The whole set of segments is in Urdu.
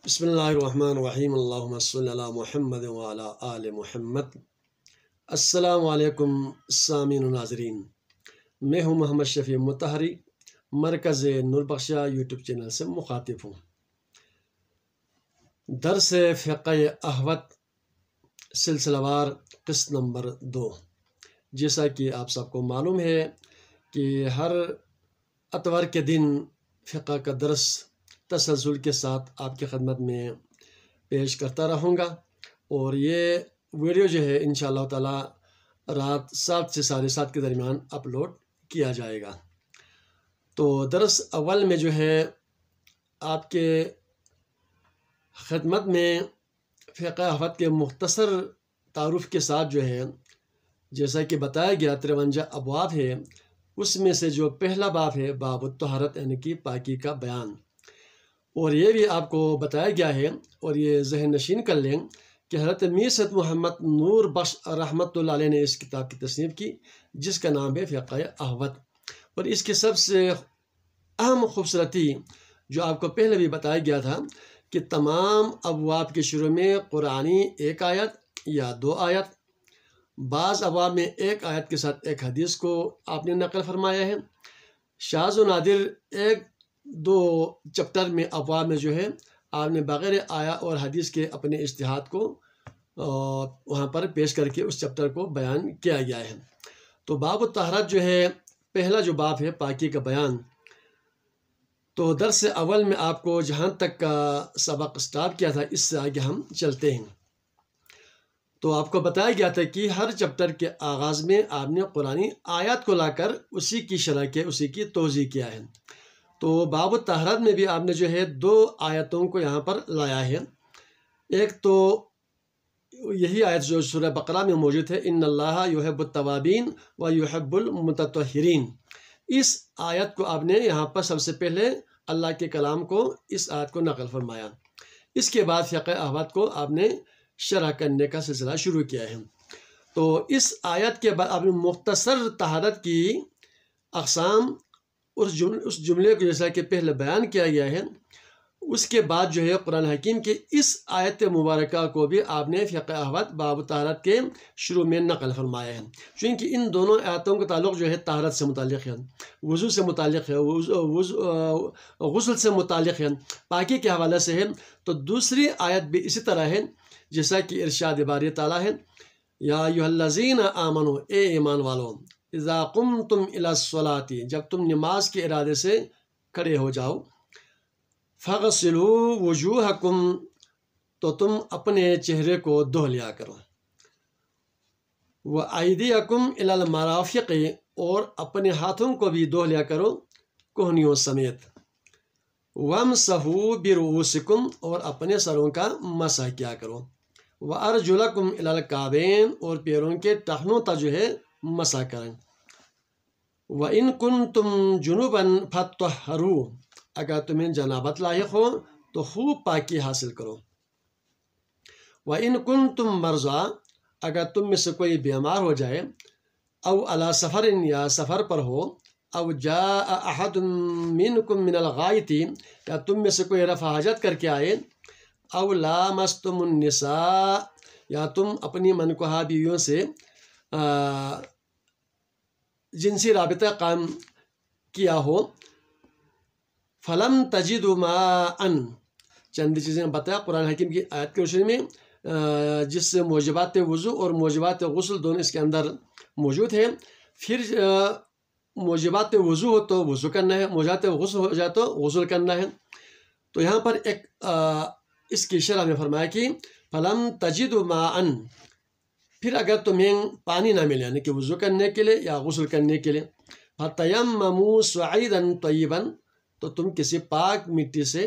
بسم اللہ الرحمن الرحیم اللہم صلی علی محمد وعلی آل محمد۔ السلام علیکم سامعین و ناظرین، میں ہوں محمد شفیع مطہری، مرکز نور بخشا یوٹیوب چینل سے مخاطب ہوں۔ درس فقہ احوط سلسلہ وار قسط نمبر 2۔ جیسا کہ آپ سب کو معلوم ہے کہ ہر اتوار کے دن فقہ کا درس تسلسل کے ساتھ آپ کی خدمت میں پیش کرتا رہوں گا، اور یہ ویڈیو جو ہے انشاءاللہ تعالی رات 7 سے 7:30 کے درمیان اپلوڈ کیا جائے گا۔ تو درس اول میں جو ہے آپ کے خدمت میں فقہ احوط کے مختصر تعارف کے ساتھ جو ہے، جیسا کہ بتایا گیا 53 ابواب ہے، اس میں سے جو پہلا باب ہے باب الطہارت یعنی کہ پاکی کا بیان، اور یہ بھی آپ کو بتایا گیا ہے اور یہ ذہن نشین کر لیں کہ حضرت میر سید محمد نور بخش رحمۃ اللہ علیہ نے اس کتاب کی تصنیف کی جس کا نام ہے فقہ احوط۔ اور اس کی سب سے اہم خوبصورتی جو آپ کو پہلے بھی بتایا گیا تھا کہ تمام ابواب کے شروع میں قرآنی ایک آیت یا 2 آیت، بعض ابواب میں ایک آیت کے ساتھ ایک حدیث کو آپ نے نقل فرمایا ہے۔ شاذ و نادر 1-2 چپٹر میں ابواب میں جو ہے آپ نے بغیر آیا اور حدیث کے اپنے اجتہاد کو وہاں پر پیش کر کے اس چپٹر کو بیان کیا گیا ہے۔ تو باب الطہارت جو ہے پہلا جو باب ہے پاکی کا بیان، تو درس اول میں آپ کو جہاں تک کا سبق سٹارٹ کیا تھا اس سے آگے ہم چلتے ہیں۔ تو آپ کو بتایا گیا تھا کہ ہر چپٹر کے آغاز میں آپ نے قرآنی آیات کو لا کر اسی کی شرح کے اسی کی توضیح کیا ہے۔ تو باب الطہارت میں بھی آپ نے جو ہے 2 آیتوں کو یہاں پر لایا ہے۔ ایک تو یہی آیت جو سورہ بقرہ میں موجود ہے، ان اللہ یحب التوابین و یحب المتطہرین، اس آیت کو آپ نے یہاں پر سب سے پہلے اللہ کے کلام کو اس آیت کو نقل فرمایا۔ اس کے بعد فقہ احوط کو آپ نے شرح کرنے کا سلسلہ شروع کیا ہے۔ تو اس آیت کے بعد آپ نے مختصر طہارت کی اقسام اس جملے کو جیسا کہ پہلے بیان کیا گیا ہے، اس کے بعد جو ہے قرآن حکیم کے اس آیت مبارکہ کو بھی آپ نے فقہ احوط باب طہارت کے شروع میں نقل فرمایا ہے، چونکہ ان دونوں آیتوں کا تعلق جو ہے طہارت سے متعلق ہے، وضو سے متعلق ہے، غسل سے متعلق ہے، پاکی کے حوالے سے ہے۔ تو دوسری آیت بھی اسی طرح ہے، جیسا کہ ارشاد باری تعالیٰ ہے، یا ایھا الذین آمنوا، اے ایمان والو، اذا قمتم الی الصلاۃ، جب تم نماز کے ارادے سے کھڑے ہو جاؤ، فغسلوا وجوہکم، تو تم اپنے چہرے کو دھو لیا کرو، وایدیکم الی المرافق، اور اپنے ہاتھوں کو بھی دھو لیا کرو کوہنیوں سمیت، وامسحوا برؤوسکم، اور اپنے سروں کا مسح کیا کرو، وارجلکم الی الکعبین، اور پیروں کے ٹخنوں تک جو ہے مسح کریں، وَإِن كُنتُمْ جُنُبًا فَطَّهَّرُوا، اگر تمہیں جنابت لاحق ہو تو خوب پاکی حاصل کرو، وَإِن كُنتُمْ مَرْضَىٰ، اگر تم میں سے کوئی بیمار ہو جائے، او علی سفر، یا سفر پر ہو، او جاء احد منکم من الغائط، یا تم میں سے کوئی رفع حاجت کر کے آئے، او لامستم النساء، یا تم اپنی منکوحہ بیویوں سے جنسی رابطہ قائم کیا ہو، فلم تجدوا ماء، چند چیزیں بتایا قرآن حکیم کی آیت کے روشنی میں، جس سے موجبات وضو اور موجبات غسل دونوں اس کے اندر موجود ہے۔ پھر موجبات وضو ہو تو وضو کرنا ہے، موجبات غسل ہو جائے تو غسل کرنا ہے۔ تو یہاں پر ایک اس کی شرح میں فرمایا کہ فلم تجدوا ماء، پھر اگر تمہیں پانی نہ ملے یعنی کہ وضو کرنے کے لیے یا غسل کرنے کے لیے، فَتَيَمَّمُوا صَعِيدًا طَيِّبًا، تو تم کسی پاک مٹی سے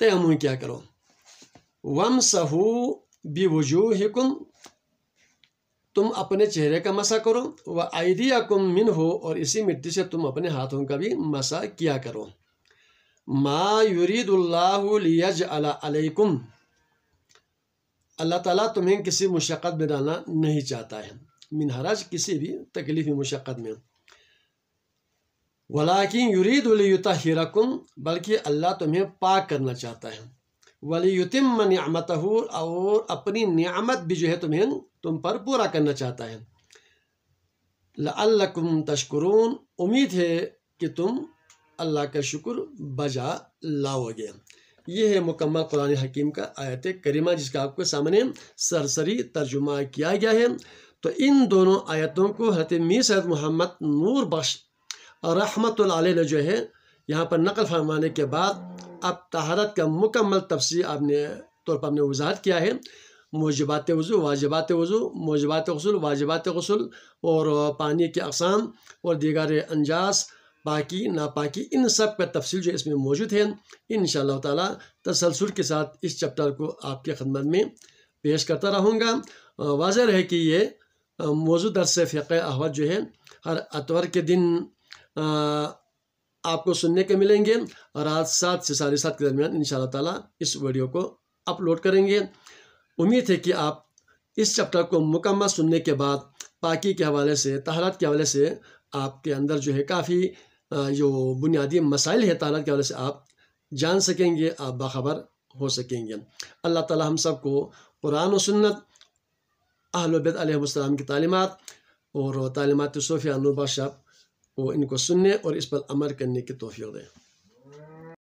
تیمم کیا کرو، وَامْسَحُوا بِوُجُوهِكُمْ، تم اپنے چہرے کا مسح کرو، وَأَيْدِيَكُمْ مِنْهُ، اور اسی مٹی سے تم اپنے ہاتھوں کا بھی مسح کیا کرو، مَا يُرِيدُ اللَّهُ لِيَجْعَلَ عَلَيْكُمْ، اللہ تعالیٰ تمہیں کسی مشقت میں ڈالنا نہیں چاہتا ہے، من حرج، کسی بھی تکلیفی مشقت میں، ولیکن یرید لیطہرکم، بلکہ اللہ تمہیں پاک کرنا چاہتا ہے، ولیتم نعمتہ، اور اپنی نعمت بھی جو ہے تم پر پورا کرنا چاہتا ہے، لعلکم تشکرون، امید ہے کہ تم اللہ کا شکر بجا لاؤ گے۔ یہ ہے مکمل قرآن حکیم کا آیت کریمہ، جس کا آپ کے سامنے سرسری ترجمہ کیا گیا ہے۔ تو ان دونوں آیتوں کو حضرت میر سید محمد نور بخش رحمۃ اللہ علیہ نے جو ہے یہاں پر نقل فرمانے کے بعد اب طہارت کا مکمل تفصیل طور پر آپ نے وضاحت کیا ہے، موجبات وضو، واجبات وضو، موجبات غسل، واجبات غسل، اور پانی کے اقسام اور دیگر انجاس، پاکی ناپاکی، ان سب کا تفصیل جو اس میں موجود ہے۔ انشاءاللہ تعالیٰ تسلسل کے ساتھ اس چیپٹر کو آپ کے خدمت میں پیش کرتا رہوں گا۔ واضح رہے کہ یہ موضوع درس فقہ احوال جو ہے ہر اتوار کے دن آپ کو سننے کے ملیں گے، رات 7 سے 7:30 کے درمیان انشاءاللہ تعالیٰ اس ویڈیو کو اپلوڈ کریں گے۔ امید ہے کہ آپ اس چیپٹر کو مکمل سننے کے بعد پاکی کے حوالے سے، طہارت کے حوالے سے آپ کے اندر جو ہے کافی جو بنیادی مسائل ہے طہارت کے حوالے سے آپ جان سکیں گے، آپ باخبر ہو سکیں گے۔ اللہ تعالیٰ ہم سب کو قرآن و سنت، اہل بیت علیہ السلام کی تعلیمات اور تعلیمات صوفیہ نور بخش کو ان کو سننے اور اس پر عمل کرنے کی توفیق دے۔